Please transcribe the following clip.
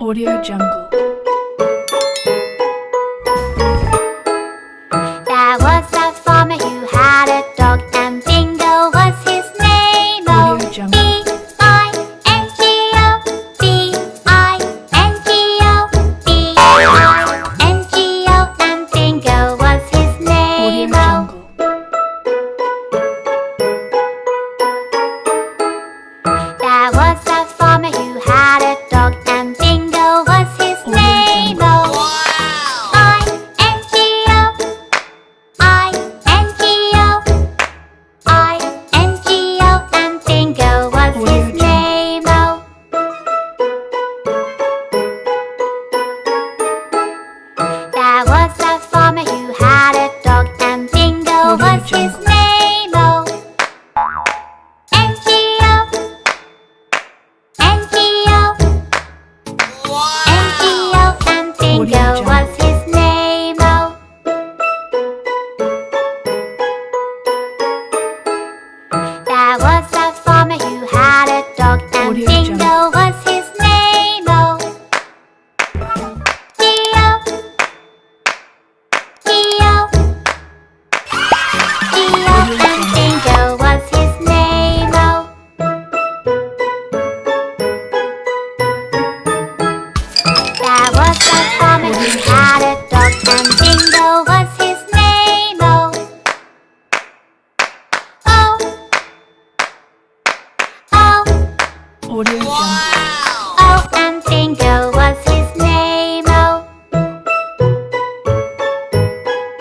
Audio Jungle. There was a farmer who had a dog, and Bingo was his name. Oh, Audio Jungle. B-I-N-G-O, B-I-N-G-O, B-I-N-G-O, and Bingo was his name. Audio Oh, Jungle. there was a farmer who had a dog, and Bingo was his Audio name. Jungle. Oh, I-N-G-O, I-N-G-O, I-N-G-O, and Bingo was Audio his Jungle. name. Oh, there was a farmer who had a dog, and Bingo Audio was his Jungle. name. Oh, N-G-O, N-G-O, N-G-O, and Bingo Audio was his name. Oh, there was a farmer who had a dog, and Audio Bingo Jungle. was his name. Oh, G-O, G-O, G-O, and Bingo was his name. Oh, there was a farmer who had a dog, and Bingo was his name. Oh, oh, oh, Audio Jungle. oh, and Bingo